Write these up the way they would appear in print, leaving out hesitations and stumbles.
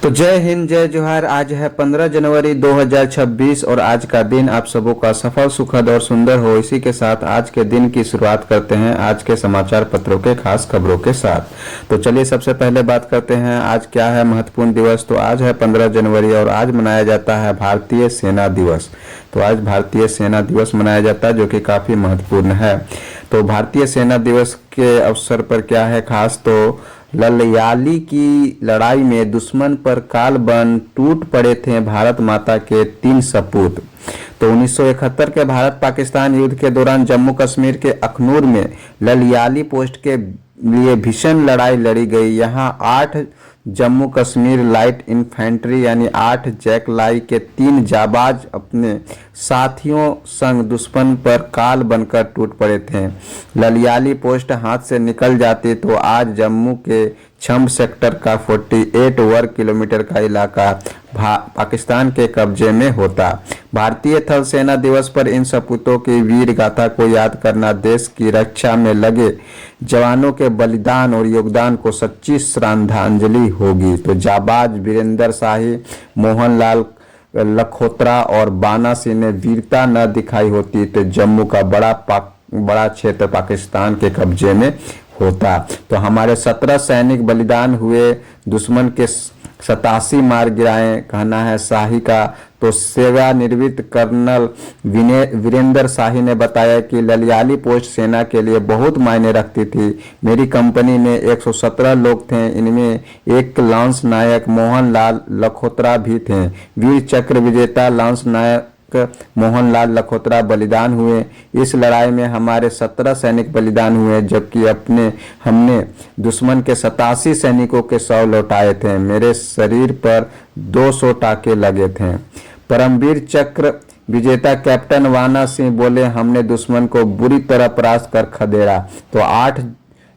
तो जय हिंद जय जोहार। आज है 15 जनवरी 2026 और आज का दिन आप सबों का सफल सुखद और सुंदर हो। इसी के साथ आज के दिन की शुरुआत करते हैं आज के समाचार पत्रों के खास खबरों के साथ। तो चलिए सबसे पहले बात करते हैं आज क्या है महत्वपूर्ण दिवस। तो आज है 15 जनवरी और आज मनाया जाता है भारतीय सेना दिवस। तो आज भारतीय सेना दिवस मनाया जाता है जो कि काफ़ी महत्वपूर्ण है। तो भारतीय सेना दिवस के अवसर पर क्या है खास, तो ललयाली की लड़ाई में दुश्मन पर काल बन टूट पड़े थे भारत माता के 3 सपूत। तो 1971 के भारत पाकिस्तान युद्ध के दौरान जम्मू कश्मीर के अखनूर में ललयाली पोस्ट के लिए भीषण लड़ाई लड़ी गई। यहां 8 जम्मू कश्मीर लाइट इन्फेंट्री यानी 8 जैक लाई के 3 जाबाज अपने साथियों संग दुश्मन पर काल बनकर टूट पड़े थे। ललियाली पोस्ट हाथ से निकल जाती तो आज जम्मू के छम्ब सेक्टर का 48 वर्ग किलोमीटर का इलाका पाकिस्तान के कब्जे में होता। भारतीय थल सेना दिवस पर इन सपूतों की वीर गाथा को याद करना देश की रक्षा में लगे जवानों के बलिदान और योगदान को सच्ची श्रद्धांजलि होगी। तो जाबाज वीरेंद्र शाही, मोहनलाल लखोत्रा और बाना सिंह ने वीरता न दिखाई होती तो जम्मू का बड़ा क्षेत्र पाकिस्तान के कब्जे में होता। तो हमारे 17 सैनिक बलिदान हुए, दुश्मन के 87 मार गिराए कहना है शाही का। तो सेवानिवृत्त कर्नल वीरेंद्र शाही ने बताया कि ललियाली पोस्ट सेना के लिए बहुत मायने रखती थी। मेरी कंपनी में 117 लोग थे, इनमें एक लांस नायक मोहनलाल लखोत्रा भी थे। वीर चक्र विजेता लांस नायक मोहनलाल लखोत्रा बलिदान हुए। इस लड़ाई में हमारे 17 सैनिक बलिदान हुए जबकि हमने दुश्मन के 87 सैनिकों के 100 लौटाए थे। मेरे शरीर पर 200 टाके लगे थे। परमवीर चक्र विजेता कैप्टन वाना सिंह बोले, हमने दुश्मन को बुरी तरह परास्त कर खदेड़ा। तो 8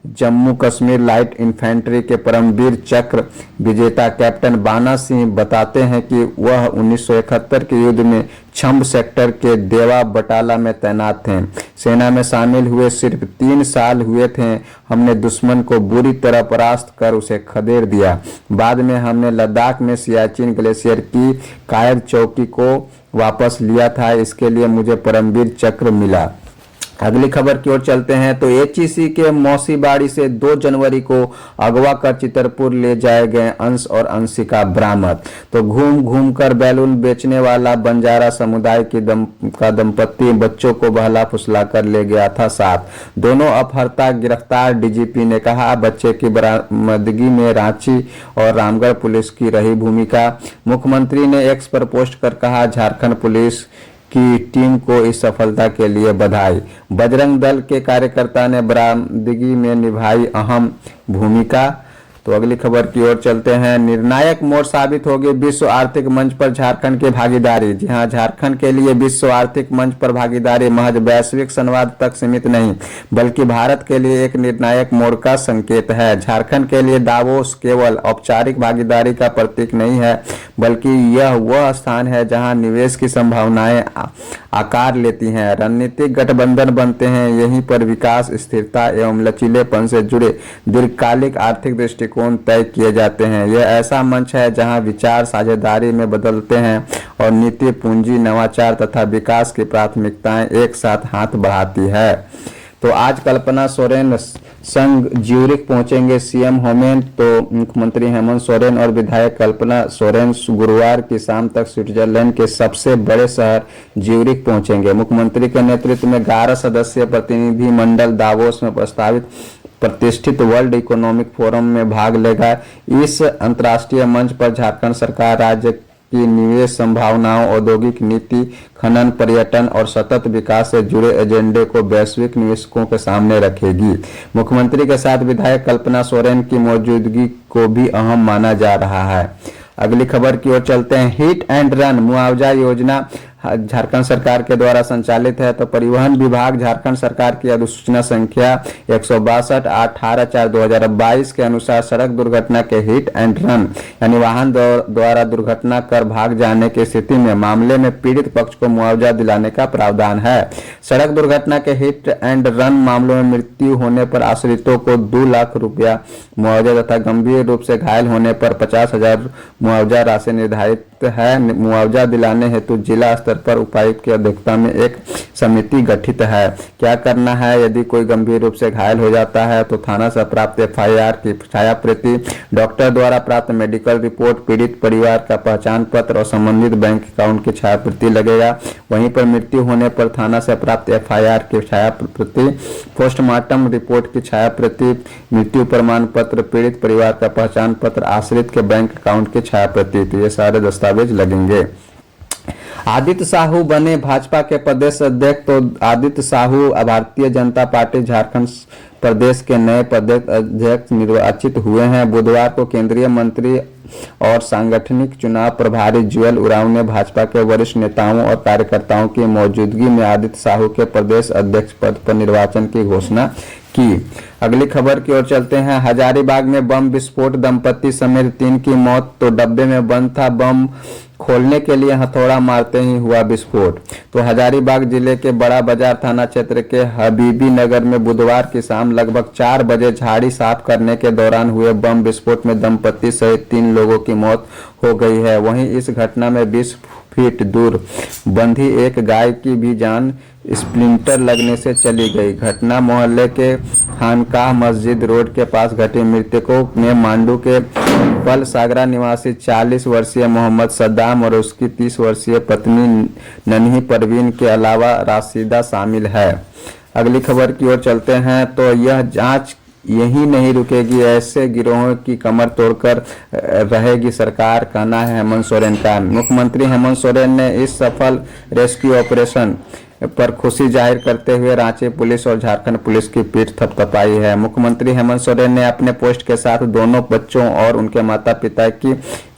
जम्मू कश्मीर लाइट इन्फेंट्री के परमवीर चक्र विजेता कैप्टन बाना सिंह बताते हैं कि वह 1971 के युद्ध में छम्ब सेक्टर के देवा बटाला में तैनात थे। सेना में शामिल हुए सिर्फ 3 साल हुए थे। हमने दुश्मन को बुरी तरह परास्त कर उसे खदेड़ दिया। बाद में हमने लद्दाख में सियाचिन ग्लेशियर की कायर चौकी को वापस लिया था। इसके लिए मुझे परमवीर चक्र मिला। अगली खबर की ओर चलते हैं। तो एचईसी के मौसीबाड़ी से 2 जनवरी को अगवा कर चितरपुर ले जाए गए अंश और अंशिका बरामद। तो घूम घूम कर बैलून बेचने वाला बंजारा समुदाय का दंपत्ति बच्चों को बहला फुसला कर ले गया था साथ। दोनों अपहर्ता गिरफ्तार। डीजीपी ने कहा बच्चे की बरामदगी में रांची और रामगढ़ पुलिस की रही भूमिका। मुख्यमंत्री ने एक्स पर पोस्ट कर कहा झारखंड पुलिस की टीम को इस सफलता के लिए बधाई। बजरंग दल के कार्यकर्ता ने बरामदगी में निभाई अहम भूमिका। तो अगली खबर की ओर चलते हैं। निर्णायक मोड़ साबित होगी विश्व आर्थिक मंच पर झारखंड की भागीदारी। जी हां, झारखंड के लिए विश्व आर्थिक मंच पर भागीदारी महज वैश्विक संवाद तक सीमित नहीं बल्कि भारत के लिए एक निर्णायक मोड़ का संकेत है। झारखंड के लिए दावोस केवल औपचारिक भागीदारी का प्रतीक नहीं है बल्कि यह वह स्थान है जहां निवेश की संभावनाएं आकार लेती हैं, रणनीतिक गठबंधन बनते हैं। यहीं पर विकास, स्थिरता एवं लचीलेपन से जुड़े दीर्घकालिक आर्थिक दृष्टिकोण तय किए जाते हैं। यह ऐसा मंच है जहां विचार साझेदारी में बदलते हैं और नीति, पूंजी, नवाचार तथा विकास की प्राथमिकताएं एक साथ हाथ बढ़ाती है। तो आज कल्पना सोरेन संग ज्यूरिख पहुंचेंगे सीएम हेमंत। तो मुख्यमंत्री हेमंत सोरेन और विधायक कल्पना सोरेन गुरुवार की शाम तक स्विट्जरलैंड के सबसे बड़े शहर ज्यूरिख पहुंचेंगे। मुख्यमंत्री के नेतृत्व में 11 सदस्यीय प्रतिनिधि मंडल दावोस में प्रस्तावित प्रतिष्ठित वर्ल्ड इकोनॉमिक फोरम में भाग लेगा। इस अंतर्राष्ट्रीय मंच पर झारखंड सरकार राज्य की निवेश संभावनाओं, औद्योगिक नीति, खनन, पर्यटन और सतत विकास से जुड़े एजेंडे को वैश्विक निवेशकों के सामने रखेगी। मुख्यमंत्री के साथ विधायक कल्पना सोरेन की मौजूदगी को भी अहम माना जा रहा है। अगली खबर की ओर चलते हैं। हिट एंड रन मुआवजा योजना झारखंड सरकार के द्वारा संचालित है। तो परिवहन विभाग झारखंड सरकार की अधिसूचना संख्या 162 18/4/2022 के अनुसार सड़क दुर्घटना के हिट एंड रन यानी वाहन द्वारा दुर्घटना कर भाग जाने की स्थिति में मामले में पीड़ित पक्ष को मुआवजा दिलाने का प्रावधान है। सड़क दुर्घटना के हिट एंड रन मामलों में मृत्यु होने पर आश्रितों को 2 लाख रुपया मुआवजा तथा गंभीर रूप से घायल होने पर 50,000 मुआवजा राशि निर्धारित है। मुआवजा दिलाने हेतु जिला स्तर पर उपायुक्त की अध्यक्षता में एक समिति गठित है। क्या करना है? यदि कोई गंभीर रूप से घायल हो जाता है तो थाना से प्राप्त FIR की छायाप्रति, डॉक्टर द्वारा प्राप्त मेडिकल रिपोर्ट, पीड़ित परिवार का पहचान पत्र और संबंधित बैंक अकाउंट की छायाप्रति लगेगा। वहीं पर मृत्यु होने पर थाना से प्राप्त FIR की छायाप्रति, पोस्टमार्टम रिपोर्ट की छायाप्रति, मृत्यु प्रमाण पत्र, पीड़ित परिवार का पहचान पत्र, आश्रित के बैंक अकाउंट की छायाप्रति, तो ये सारे दस्तावेज लगेंगे। आदित्य साहू बने भाजपा के प्रदेश अध्यक्ष। तो आदित्य साहू भारतीय जनता पार्टी झारखंड प्रदेश के नए प्रदेश अध्यक्ष निर्वाचित हुए हैं। बुधवार को केंद्रीय मंत्री और सांगठनिक चुनाव प्रभारी जुएल उरांव ने भाजपा के वरिष्ठ नेताओं और कार्यकर्ताओं की मौजूदगी में आदित्य साहू के प्रदेश अध्यक्ष पद पर निर्वाचन की घोषणा की। अगली खबर की ओर चलते हैं। हजारीबाग में बम विस्फोट, दंपति समेत 3 की मौत। तो डब्बे में बंद था, बम खोलने के लिए हथौड़ा मारते ही हुआ विस्फोट। तो हजारीबाग जिले के बड़ा बाजार थाना क्षेत्र के हबीबी नगर में बुधवार की शाम लगभग 4 बजे झाड़ी साफ करने के दौरान हुए बम विस्फोट में दंपति सहित 3 लोगों की मौत हो गई है। वहीं इस घटना में 20 फीट दूर बंधी एक गाय की भी जान स्प्लिंटर लगने से चली गई। घटना मोहल्ले के खानकाह मस्जिद रोड के पास घटी। मृतकों में मांडू के पल सागरा निवासी 40 वर्षीय मोहम्मद सद्दाम और उसकी 30 वर्षीय पत्नी नन्ही परवीन के अलावा राशिदा शामिल है। अगली खबर की ओर चलते हैं। तो यह जांच यही नहीं रुकेगी, ऐसे गिरोहों की कमर तोड़कर रहेगी सरकार, कहना है हेमंत सोरेन का। मुख्यमंत्री हेमंत सोरेन ने इस सफल रेस्क्यू ऑपरेशन पर खुशी जाहिर करते हुए रांची पुलिस और झारखंड पुलिस की पीठ थपथपाई है। मुख्यमंत्री हेमंत सोरेन ने अपने पोस्ट के साथ दोनों बच्चों और उनके माता पिता की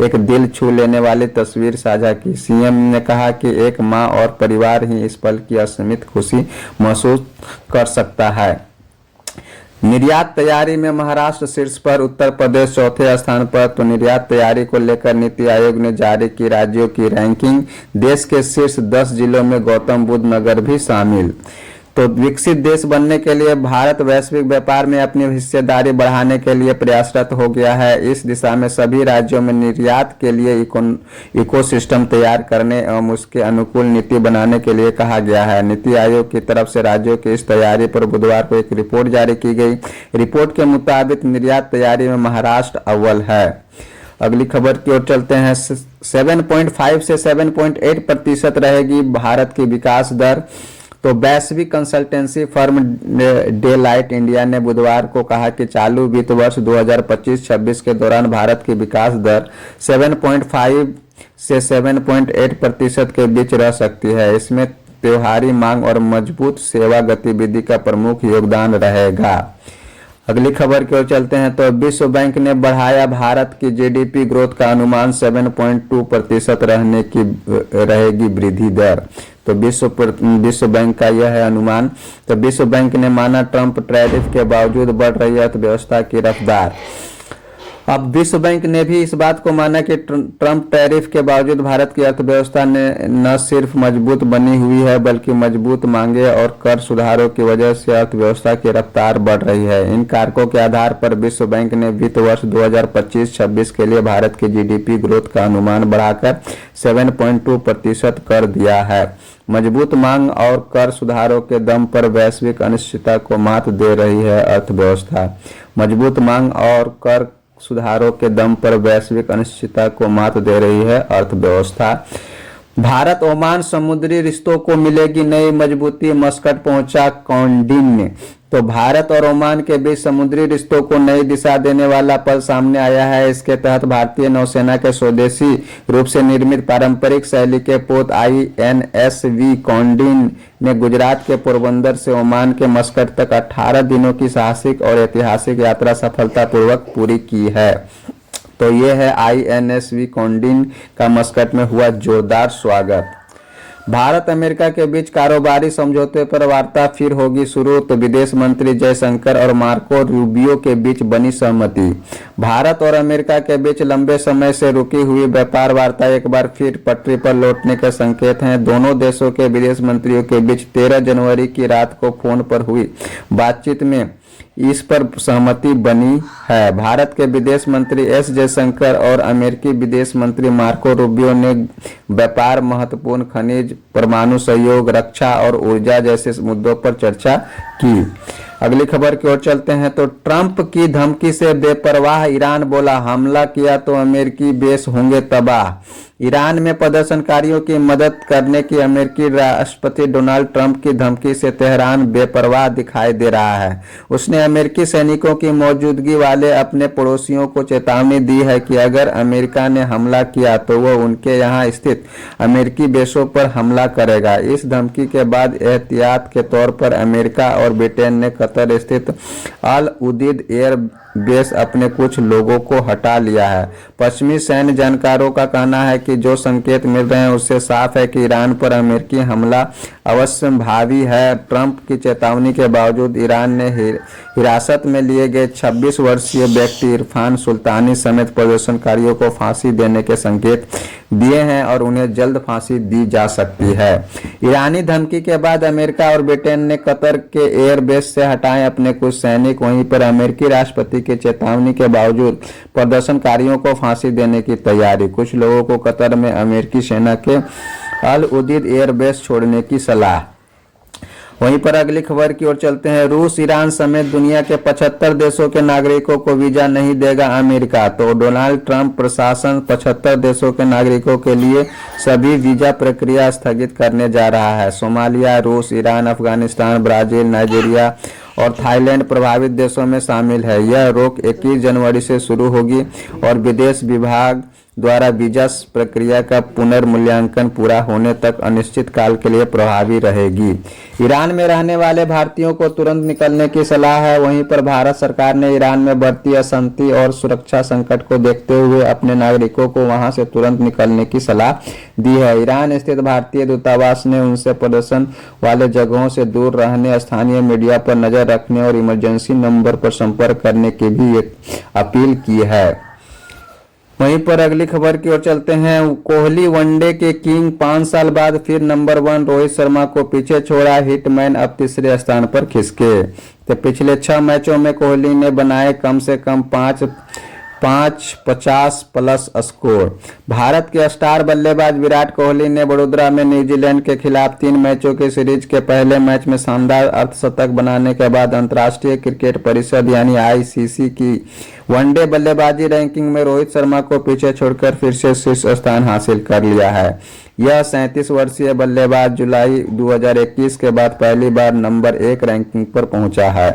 एक दिल छू लेने वाली तस्वीर साझा की। सीएम ने कहा कि एक मां और परिवार ही इस पल की असीमित खुशी महसूस कर सकता है। निर्यात तैयारी में महाराष्ट्र शीर्ष पर, उत्तर प्रदेश चौथे स्थान पर। तो निर्यात तैयारी को लेकर नीति आयोग ने जारी की राज्यों की रैंकिंग। देश के शीर्ष 10 जिलों में गौतम बुद्ध नगर भी शामिल। तो विकसित देश बनने के लिए भारत वैश्विक व्यापार में अपनी हिस्सेदारी बढ़ाने के लिए प्रयासरत हो गया है। इस दिशा में सभी राज्यों में निर्यात के लिए इकोसिस्टम तैयार करने एवं उसके अनुकूल नीति बनाने के लिए कहा गया है। नीति आयोग की तरफ से राज्यों की इस तैयारी पर बुधवार को एक रिपोर्ट जारी की गई। रिपोर्ट के मुताबिक निर्यात तैयारी में महाराष्ट्र अव्वल है। अगली खबर की ओर चलते हैं। 7.5 से 7.8% रहेगी भारत की विकास दर। तो वैश्विक कंसल्टेंसी फर्म डेलाइट इंडिया ने बुधवार को कहा कि चालू वित्त वर्ष 2025-26 के दौरान भारत की विकास दर 7.5 से 7.8% के बीच रह सकती है। इसमें त्योहारी मांग और मजबूत सेवा गतिविधि का प्रमुख योगदान रहेगा। अगली खबर की ओर चलते हैं। तो विश्व बैंक ने बढ़ाया भारत की जीडीपी ग्रोथ का अनुमान, 7.2% रहने की रहेगी वृद्धि दर। तो विश्व बैंक का यह है अनुमान। तो विश्व बैंक ने माना ट्रंप टैरिफ के बावजूद बढ़ रही अर्थव्यवस्था की रफ्तार। अब विश्व बैंक ने भी इस बात को माना कि ट्रंप टैरिफ के बावजूद भारत की अर्थव्यवस्था ने न सिर्फ मजबूत बनी हुई है बल्कि मजबूत मांगे और कर सुधारों की वजह से अर्थव्यवस्था की रफ्तार बढ़ रही है। इन कारकों के आधार पर विश्व बैंक ने वित्त वर्ष 2025-26 के लिए भारत की जीडीपी ग्रोथ का अनुमान बढ़ाकर 7.2% कर दिया है। मजबूत मांग और कर सुधारों के दम पर वैश्विक अनिश्चितता को मात दे रही है अर्थव्यवस्था। मजबूत मांग और कर सुधारों के दम पर वैश्विक अनिश्चितता को मात दे रही है अर्थव्यवस्था। भारत ओमान समुद्री रिश्तों को मिलेगी नई मजबूती, मस्कट पहुंचा कौंडिन्य। तो भारत और ओमान के बीच समुद्री रिश्तों को नई दिशा देने वाला पल सामने आया है। इसके तहत भारतीय नौसेना के स्वदेशी रूप से निर्मित पारंपरिक शैली के पोत INSV कौंडिन्य ने गुजरात के पोरबंदर से ओमान के मस्कट तक 18 दिनों की साहसिक और ऐतिहासिक यात्रा सफलतापूर्वक पूरी की है। तो ये है INSV कौंडिन्य का मस्कट में हुआ जोरदार स्वागत। भारत अमेरिका के बीच कारोबारी समझौते पर वार्ता फिर होगी शुरू, तो विदेश मंत्री जयशंकर और मार्को रूबियो के बीच बनी सहमति। भारत और अमेरिका के बीच लंबे समय से रुकी हुई व्यापार वार्ता एक बार फिर पटरी पर लौटने के संकेत हैं। दोनों देशों के विदेश मंत्रियों के बीच 13 जनवरी की रात को फोन पर हुई बातचीत में इस पर सहमति बनी है। भारत के विदेश मंत्री एस जयशंकर और अमेरिकी विदेश मंत्री मार्को रूबियो ने व्यापार, महत्वपूर्ण खनिज, परमाणु सहयोग, रक्षा और ऊर्जा जैसे मुद्दों पर चर्चा की। अगली खबर की ओर चलते हैं, तो ट्रंप की धमकी से बेपरवाह ईरान बोला, हमला किया तो अमेरिकी बेस होंगे तबाह। ईरान में प्रदर्शनकारियों की मदद करने की अमेरिकी राष्ट्रपति डोनाल्ड ट्रंप की धमकी से तेहरान बेपरवाह दिखाई दे रहा है। उसने अमेरिकी सैनिकों की मौजूदगी वाले अपने पड़ोसियों को चेतावनी दी है कि अगर अमेरिका ने हमला किया तो वह उनके यहाँ स्थित अमेरिकी बेसों पर हमला करेगा। इस धमकी के बाद एहतियात के तौर पर अमेरिका और ब्रिटेन ने कतर स्थित अल उदीद एयर बेस अपने कुछ लोगों को हटा लिया है। पश्चिमी सैन्य जानकारों का कहना है कि जो संकेत मिल रहे हैं उससे साफ है कि ईरान पर अमेरिकी हमला अवश्य भावी है। ट्रंप की चेतावनी के बावजूद ईरान ने हिरासत में लिए गए 26 वर्षीय व्यक्ति इरफान सुल्तानी समेत प्रदर्शनकारियों को फांसी देने के संकेत दिए हैं और उन्हें जल्द फांसी दी जा सकती है। ईरानी धमकी के बाद अमेरिका और ब्रिटेन ने कतर के एयरबेस से हटाए अपने कुछ सैनिक। वहीं पर अमेरिकी राष्ट्रपति की चेतावनी के बावजूद प्रदर्शनकारियों को फांसी देने की तैयारी। कुछ लोगों को कतर में अमेरिकी सेना के अल उदीद एयरबेस छोड़ने की सलाह। वहीं पर अगली खबर की ओर चलते हैं, रूस, ईरान समेत दुनिया के 75 देशों के नागरिकों को वीजा नहीं देगा अमेरिका। तो डोनाल्ड ट्रंप प्रशासन 75 देशों के नागरिकों के लिए सभी वीजा प्रक्रिया स्थगित करने जा रहा है। सोमालिया, रूस, ईरान, अफगानिस्तान, ब्राजील, नाइजीरिया और थाईलैंड प्रभावित देशों में शामिल है। यह रोक 21 जनवरी से शुरू होगी और विदेश विभाग द्वारा वीजा प्रक्रिया का पुनर्मूल्यांकन पूरा होने तक अनिश्चित काल के लिए प्रभावी रहेगी। ईरान में रहने वाले भारतीयों को तुरंत निकलने की सलाह है। वहीं पर भारत सरकार ने ईरान में बढ़ती अशांति और सुरक्षा संकट को देखते हुए अपने नागरिकों को वहां से तुरंत निकलने की सलाह दी है। ईरान स्थित भारतीय दूतावास ने उनसे प्रदर्शन वाले जगहों से दूर रहने, स्थानीय मीडिया पर नजर रखने और इमरजेंसी नंबर पर संपर्क करने की भी एक अपील की है। वहीं पर अगली खबर की ओर चलते हैं, कोहली वनडे के किंग 5 साल बाद फिर नंबर 1, रोहित शर्मा को पीछे छोड़ा, हिटमैन अब तीसरे स्थान पर खिसके। तो पिछले 6 मैचों में कोहली ने बनाए कम से कम 50 प्लस स्कोर। भारत के स्टार बल्लेबाज विराट कोहली ने वडोदरा में न्यूजीलैंड के खिलाफ 3 मैचों के सीरीज के पहले मैच में शानदार अर्धशतक बनाने के बाद अंतर्राष्ट्रीय क्रिकेट परिषद यानी आईसीसी की वनडे बल्लेबाजी रैंकिंग में रोहित शर्मा को पीछे छोड़कर फिर से शीर्ष स्थान हासिल कर लिया है। यह 37 वर्षीय बल्लेबाज जुलाई 2021 के बाद पहली बार नंबर 1 रैंकिंग पर पहुंचा है।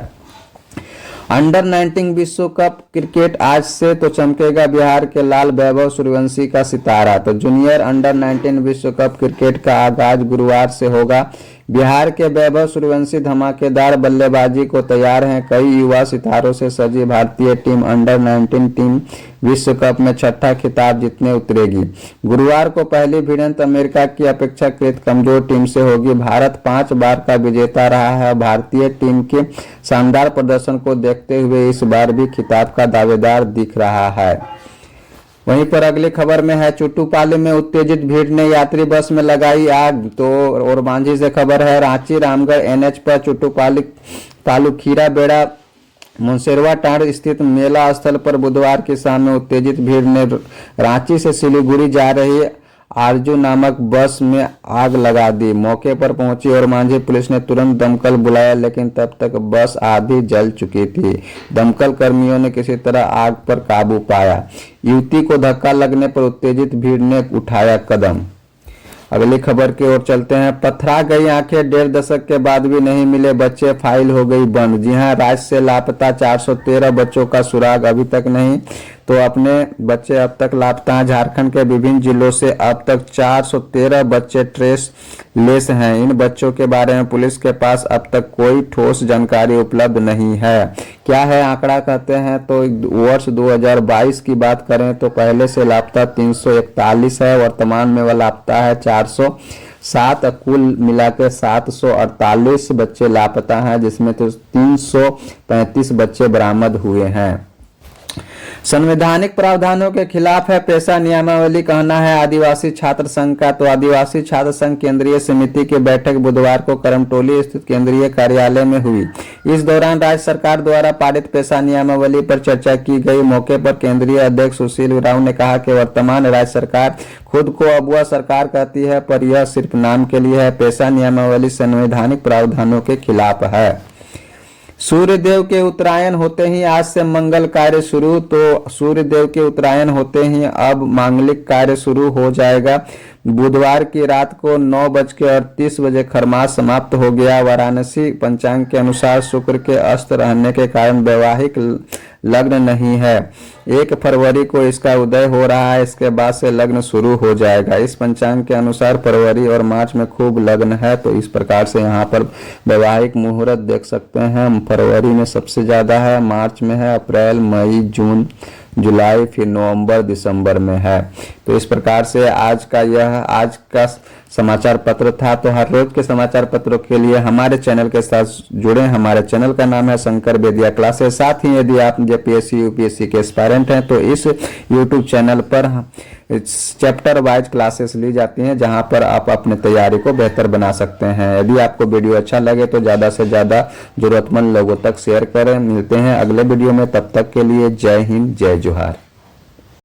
अंडर 19 विश्व कप क्रिकेट आज से तो चमकेगा बिहार के लाल वैभव सूर्यवंशी का सितारा। तो जूनियर अंडर 19 विश्व कप क्रिकेट का आगाज गुरुवार से होगा। बिहार के वैभव सूर्यवंशी धमाकेदार बल्लेबाजी को तैयार हैं। कई युवा सितारों से सजी भारतीय टीम अंडर 19 टीम विश्व कप में 6ठा खिताब जीतने उतरेगी। गुरुवार को पहली भिड़ंत अमेरिका की अपेक्षाकृत कमजोर टीम से होगी। भारत 5 बार का विजेता रहा है। भारतीय टीम के शानदार प्रदर्शन को देखते हुए इस बार भी खिताब का दावेदार दिख रहा है। वहीं पर अगली खबर में है, चुटुपाली में उत्तेजित भीड़ ने यात्री बस में लगाई आग। तो और मांझी से खबर है, रांची रामगढ़ एनएच पर चुटुपाली तालुक खीरा बेड़ा मुंसेरवा टांड़ स्थित मेला स्थल पर बुधवार की शाम में उत्तेजित भीड़ ने रांची से सिलीगुड़ी जा रही आरजू नामक बस में आग लगा दी। मौके पर पहुंची और मांझी पुलिस ने तुरंत दमकल बुलाया, लेकिन तब तक बस आधी जल चुकी थी। दमकल कर्मियों ने किसी तरह आग पर काबू पाया। युवती को धक्का लगने पर उत्तेजित भीड़ ने उठाया कदम। अगली खबर की ओर चलते हैं, पथरा गई आंखें, 1.5 दशक के बाद भी नहीं मिले बच्चे, फाइल हो गई बंद। जी हां, राज्य से लापता 413 बच्चों का सुराग अभी तक नहीं। तो अपने बच्चे अब तक लापता हैं। झारखंड के विभिन्न जिलों से अब तक 413 बच्चे ट्रेस लेस हैं। इन बच्चों के बारे में पुलिस के पास अब तक कोई ठोस जानकारी उपलब्ध नहीं है। क्या है आंकड़ा कहते हैं, तो वर्ष 2022 की बात करें तो पहले से लापता 341 है। वर्तमान में वह लापता है 400 7 कुल मिलाकर 748 बच्चे लापता हैं, जिसमें तो 335 बच्चे बरामद हुए हैं। संवैधानिक प्रावधानों के खिलाफ है पेशा नियमावली, कहना है आदिवासी छात्र संघ का। तो आदिवासी छात्र संघ केंद्रीय समिति की बैठक बुधवार को करमटोली स्थित केंद्रीय कार्यालय में हुई। इस दौरान राज्य सरकार द्वारा पारित पेशा नियमावली पर चर्चा की गई। मौके पर केंद्रीय अध्यक्ष सुशील उरांव ने कहा कि वर्तमान राज्य सरकार खुद को अबुआ सरकार कहती है, पर यह सिर्फ नाम के लिए है। पेशा नियमावली संवैधानिक प्रावधानों के खिलाफ है। सूर्यदेव के उत्तरायण होते ही आज से मंगल कार्य शुरू। तो सूर्यदेव के उत्तरायण होते ही अब मांगलिक कार्य शुरू हो जाएगा। बुधवार की रात को 9:38 खरमास समाप्त हो गया। वाराणसी पंचांग के अनुसार शुक्र के अस्त रहने के कारण वैवाहिक लग्न नहीं है। 1 फरवरी को इसका उदय हो रहा है, इसके बाद से लग्न शुरू हो जाएगा। इस पंचांग के अनुसार फरवरी और मार्च में खूब लग्न है, तो इस प्रकार से यहाँ पर वैवाहिक मुहूर्त देख सकते हैं। फरवरी में सबसे ज्यादा है, मार्च में है, अप्रैल, मई, जून, जुलाई, फिर नवंबर, दिसंबर में है। तो इस प्रकार से आज का समाचार पत्र था। तो हर रोज के समाचार पत्रों के लिए हमारे चैनल के साथ जुड़े। हमारे चैनल का नाम है शंकर बेदिया क्लासेस। साथ ही यदि आप जेपीएससी यूपीएससी के एस्पायरेंट हैं तो इस यूट्यूब चैनल पर चैप्टर वाइज क्लासेस ली जाती हैं, जहां पर आप अपनी तैयारी को बेहतर बना सकते हैं। यदि आपको वीडियो अच्छा लगे तो ज्यादा से ज्यादा जरूरतमंद लोगों तक शेयर करें। मिलते हैं अगले वीडियो में, तब तक के लिए जय हिंद, जय जोहार।